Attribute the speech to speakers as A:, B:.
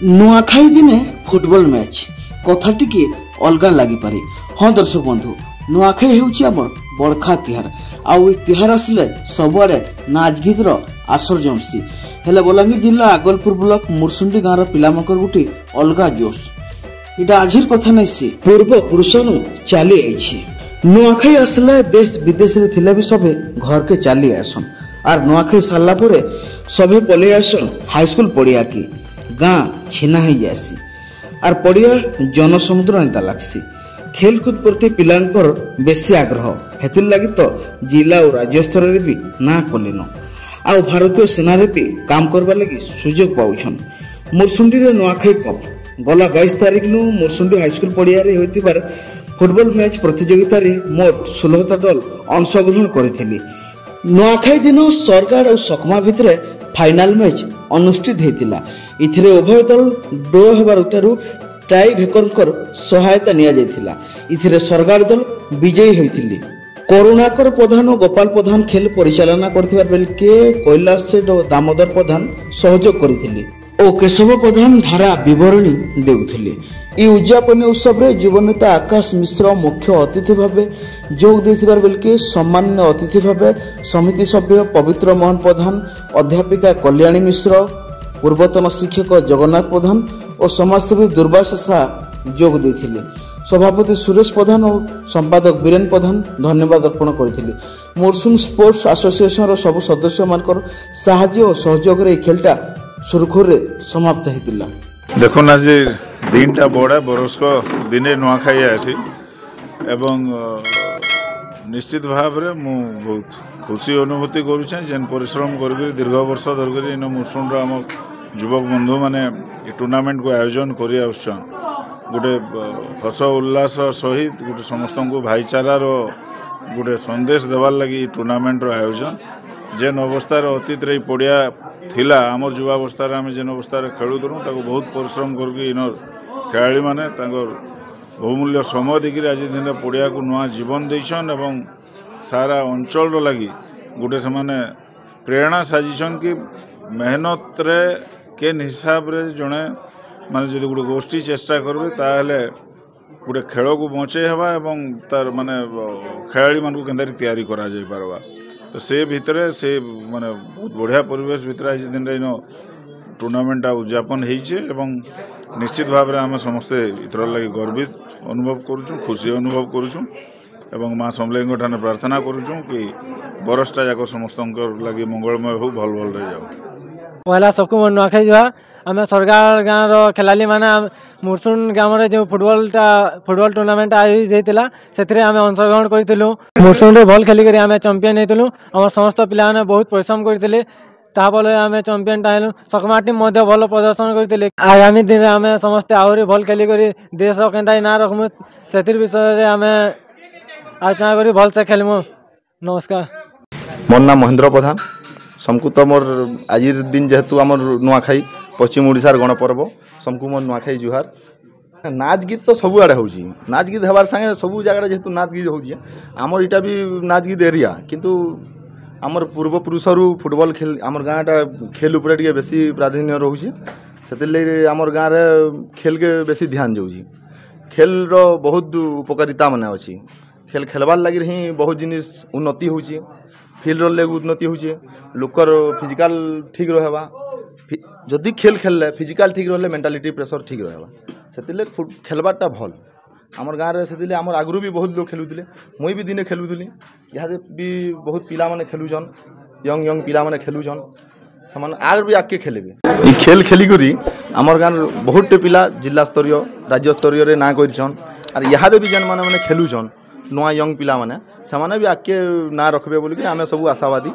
A: नुआखाई दिने football match कथा टिके अलगा लगी पारे। हाँ दर्शक बंधु, नुआखाई हेउची हमर बड़खा तिहार। आउ ए तिहार आसले सबुआडे नाच गीतर आसर जमसी। हेले बलांगीर जिला आगलपुर ब्लॉक मुरसुंडी गाँव पिलामकर गुटी अलगा जोश। इटा आजिर कथा नहीं सी पूर्व पुरुषनु चली आइछि। नुआखाई आसले देश विदेश रे थिले भी सबे घर के चली आसन। आर नुआखाई सारला परे सबे पले आसन हाई स्कूल पड़िया की गाँ छिना ही जासी। आर पड़िया जनसमुद्र नेता लागसी। खेलकूद प्रति पिलांकर बेसी आग्रह हेतिल लगी तो जिला और राज्य स्तर रे भी ना कलेन। आ भारतीय सेना रे भी काम करबा लगी सुजोग पाउछन। मुरसुंडी रे नुआखाई कप गला 22 तारिख नु मुरसुंडी हाई स्कूल पड़िया रे होइतिबार फुटबॉल मैच प्रतियोगिता रे मोट 16टा दल अंशग्रहण करथिले। नुआखाई दिन सरकार और सकमा भितरे फाइनल मैच अनुष्ठित हेतिला। इथिरे उभय दल ड्रो हेबारु टाई भेकरकर सहायता निया जायतिला। इथिरे सरकार दल विजयी होइतिले। करुणाकर प्रधान और गोपाल प्रधान खेल परिचालना करथिबार बेलके कैलाश सेठ और दामोदर प्रधान सहयोग करथिले ओ केशव प्रधान धारा विवरणी देउथिले। ई उद्यापन उत्सव रे जीवनेता आकाश मिश्र मुख्य अतिथि भावे जोग देथिबार बेलके सम्मान्य अतिथि भावे समिति सभ्य पवित्र मोहन प्रधान, अध्यापिका कल्याणी मिश्र, पूर्वतन शिक्षक जगन्नाथ प्रधान और समाजसेवी दुर्वासा शाह जोग देथिले। सभापति सुरेश प्रधान और संपादक बीरेन प्रधान धन्यवाद अर्पण करथिले। मुरसुंड स्पोर्ट्स एसोसिएशन रो सब सदस्य मानकर साहाय्य और सहयोग रे खेलटा सुरखुर रे समाप्त हेतिला।
B: देखो ना जे दिनटा बड़ा बरस को दिने नुआखाई आसी एवं निश्चित भाव रे मु बहुत खुशी अनुभूति करूछे। जेन परिश्रम करके दीर्घ वर्ष धरकर इन मुरसुंड आम युवक बंधु माने टूर्नामेंट को आयोजन करि आउछन। गोटे हस उल्लास सहित गोटे समस्त को भाईचारार गोटे संदेश देवार लगी टूर्नामेंट आयोजन। जेन अवस्थार अतीत रे पड़िया थिला आमर युवावस्था आम जेन अवस्था खेलुलु ताको बहुत परिश्रम करके इन खेलाड़ी माने बहुमूल्य समय देखिए आज दिन पड़िया को नुआ जीवन देछन एवं सारा अंचल लगी गोटे से माने प्रेरणा साजिछन कि मेहनत रे केन हिसाब रे जड़े माने जदि गोटे गोष्ठी चेष्टा करबे ताहले गोटे खेल को बचे हेबा एवं तार माने खेलाड़ी मान को केंदारी तैयारी करा जाय पारबा। तो से भितरे से माने बहुत बढ़िया परिवेश भितर आज दिन इन टूर्नामेंट उद्यापन होइछे एवं निश्चित भाव में आम समस्ते इतर लगी गर्वित अनुभव करुचु, खुशी अनुभव करुचु एवं माँ समलेई ठाने प्रार्थना करुचु कि बरसटा जाक समस्त लगी मंगलमय हो भल भल रही जाओ।
C: पहला सबको नुआखाई जुआ आम सरकार गाँव खेलाड़ी मैंने मुरसुंड गाँव में जो फुटबॉल टूर्नामेंट आयोजित होता से आम अंशग्रहण करूँ। मुरसुंड भल खेलिक आम चंपियन होलु। आम समस्त पिला बहुत परिश्रम करते ताफल आम चंपियन टाइलु। सकमा टीम भल प्रदर्शन करते। आगामी दिन में आम समस्ते आहरी भल खेलिक देश के ना रखमु से विषय आम आलोचना कर भल से खेलमु। नमस्कार।
D: मोर नाम महेंद्र प्रधान। समकु तो मोर आज दिन जेहेतु आम नुआखाई पश्चिम ओडिशार गणपर्व समकु मोर नुआखाई जुहार। नाच गीत तो सबुआड़े हो नाच गीत हबार संगे सबू जगह जेहेतु नाच गीत हो आमर इटा भी नाच गीत एरिया किंतु आमर पूर्वपुरुषर फुटबॉल खेल आमर गाँटा खेल उपरे टिके बेसी प्राधान्य रोचे से आमर गाँव खेल के बेसी ध्यान जाऊँगी। खेल रो बहुत उपकारिता माने अच्छी। खेल खेलबार लगी ही बहुत जिनिस उन्नति होची। फील्ड लेग उन्नति होचे। लोकर फिजिकल ठीक रहबा। जदि खेल खेलले फिजिकल ठीक रहले मेंटालिटी प्रेशर ठीक रहबा। सेतिले खेलबाटा भल आमर गाँव रे सेतिले आमर आगरू भी बहुत लोग खेलुथिले। मुई भी दिने खेलुथिली। इहादे भी बहुत पिला माने खेलुछन। यंग पिला माने खेलुछन। समान आग भी आके खेलेबे। ई खेल खेली करी आमर गाँव बहुत पिला जिला स्तरीय राज्य स्तरीय रे ना करिछन। आर इहादे भी जन माने खेलुछन नुआ यंग पिला माने समाने भी आके ना रखबे बोली कि आमे सब आशावादी।